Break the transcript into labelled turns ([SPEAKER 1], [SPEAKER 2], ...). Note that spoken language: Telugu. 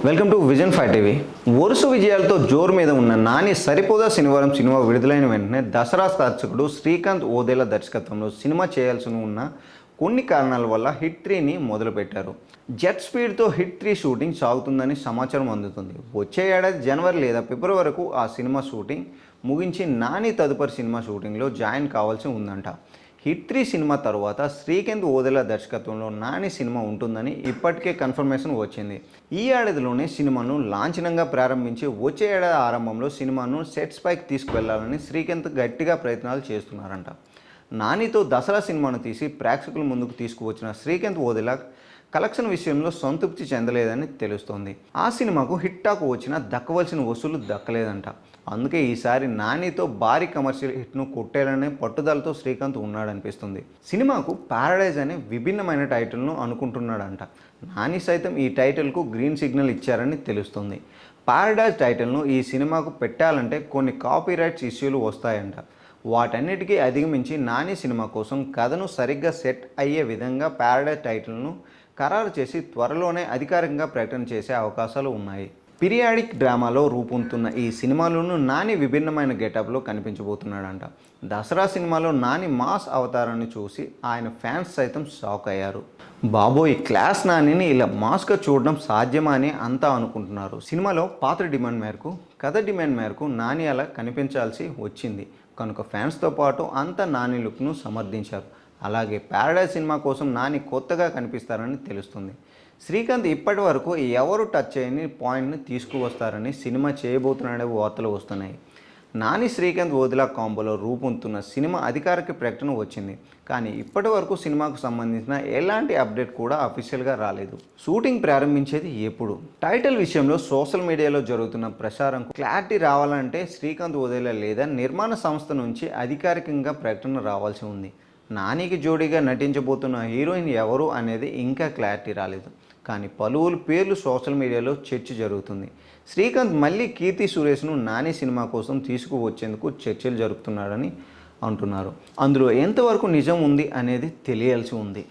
[SPEAKER 1] Welcome to vision 5 TV. వరుస విజయాలతో జోరు మీద ఉన్న నాని సరిపోదా శనివారం సినిమా విడుదలైన వెంటనే దసరా దర్శకుడు శ్రీకాంత్ ఓదేలా దర్శకత్వంలో సినిమా చేయాల్సి ఉన్న కొన్ని కారణాల వల్ల హిట్ 3ని మొదలుపెట్టారు. జెట్ స్పీడ్తో హిట్ 3 షూటింగ్ సాగుతుందని సమాచారం అందుతుంది. వచ్చే ఏడాది జనవరి లేదా ఫిబ్రవరి వరకు ఆ సినిమా షూటింగ్ ముగించి నాని తదుపరి సినిమా షూటింగ్లో జాయిన్ కావాల్సి ఉందంట. హిట్ 3 సినిమా తర్వాత శ్రీకాంత్ ఓదేలా దర్శకత్వంలో నాని సినిమా ఉంటుందని ఇప్పటికే కన్ఫర్మేషన్ వచ్చింది. ఈ ఏడాదిలోనే సినిమాను లాంఛనంగా ప్రారంభించి వచ్చే ఏడాది ఆరంభంలో సినిమాను సెట్స్ పైకి తీసుకువెళ్లాలని శ్రీకాంత్ గట్టిగా ప్రయత్నాలు చేస్తున్నారంట. నానితో దసరా సినిమాను తీసి ప్రేక్షకుల ముందుకు తీసుకువచ్చిన శ్రీకాంత్ ఓదేలా కలెక్షన్ విషయంలో సంతృప్తి చెందలేదని తెలుస్తోంది. ఆ సినిమాకు హిట్ టాక్ వచ్చినా దక్కవలసిన వసూలు దక్కలేదంట. అందుకే ఈసారి నానితో భారీ కమర్షియల్ హిట్ను కొట్టేయాలనే పట్టుదలతో శ్రీకాంత్ ఉన్నాడనిపిస్తుంది. సినిమాకు ప్యారడైజ్ అనే విభిన్నమైన టైటిల్ను అనుకుంటున్నాడంట. నాని సైతం ఈ టైటిల్కు గ్రీన్ సిగ్నల్ ఇచ్చారని తెలుస్తుంది. ప్యారడైజ్ టైటిల్ను ఈ సినిమాకు పెట్టాలంటే కొన్ని కాపీరైట్స్ ఇష్యూలు వస్తాయంట. వాటన్నిటికీ అధిగమించి నాని సినిమా కోసం కథను సరిగ్గా సెట్ అయ్యే విధంగా ప్యారడైజ్ టైటిల్ను ఖరారు చేసి త్వరలోనే అధికారికంగా ప్రకటన చేసే అవకాశాలు ఉన్నాయి. పీరియాడిక్ డ్రామాలో రూపొందుతున్న ఈ సినిమాలోనూ నాని విభిన్నమైన గెటప్లో కనిపించబోతున్నాడంట. దసరా సినిమాలో నాని మాస్ అవతారాన్ని చూసి ఆయన ఫ్యాన్స్ సైతం షాక్ అయ్యారు. బాబోయ్, క్లాస్ నానిని ఇలా మాస్గా చూడడం సాధ్యమా అని అంతా అనుకుంటున్నారు. సినిమాలో పాత్ర డిమాండ్ మేరకు, కథ డిమాండ్ మేరకు నాని అలా కనిపించాల్సి వచ్చింది కనుక ఫ్యాన్స్తో పాటు అంతా నాని లుక్ను సమర్థించారు. అలాగే ప్యారడైజ్ సినిమా కోసం నాని కొత్తగా కనిపిస్తారని తెలుస్తుంది. శ్రీకాంత్ ఇప్పటి వరకు ఎవరు టచ్ చేయని పాయింట్ని తీసుకువస్తారని సినిమా చేయబోతున్నాడే వార్తలు వస్తున్నాయి. నాని శ్రీకాంత్ ఓదేలా కాంబోలో రూపొందుతున్న సినిమా అధికారిక ప్రకటన వచ్చింది. కానీ ఇప్పటి వరకు సినిమాకు సంబంధించిన ఎలాంటి అప్డేట్ కూడా అఫీషియల్గా రాలేదు. షూటింగ్ ప్రారంభించేది ఎప్పుడు? టైటిల్ విషయంలో సోషల్ మీడియాలో జరుగుతున్న ప్రచారంకు క్లారిటీ రావాలంటే శ్రీకాంత్ ఓదేలా లేదా నిర్మాణ సంస్థ నుంచి అధికారికంగా ప్రకటన రావాల్సి ఉంది. నానికి జోడీగా నటించబోతున్న హీరోయిన్ ఎవరు అనేది ఇంకా క్లారిటీ రాలేదు. కానీ పలువురు పేర్లు సోషల్ మీడియాలో చర్చ జరుగుతుంది. శ్రీకాంత్ మళ్ళీ కీర్తి సురేష్ను నాని సినిమా కోసం తీసుకువచ్చేందుకు చర్చలు జరుపుతున్నాడని అంటున్నారు. అందులో ఎంతవరకు నిజం ఉంది అనేది తెలియాల్సి ఉంది.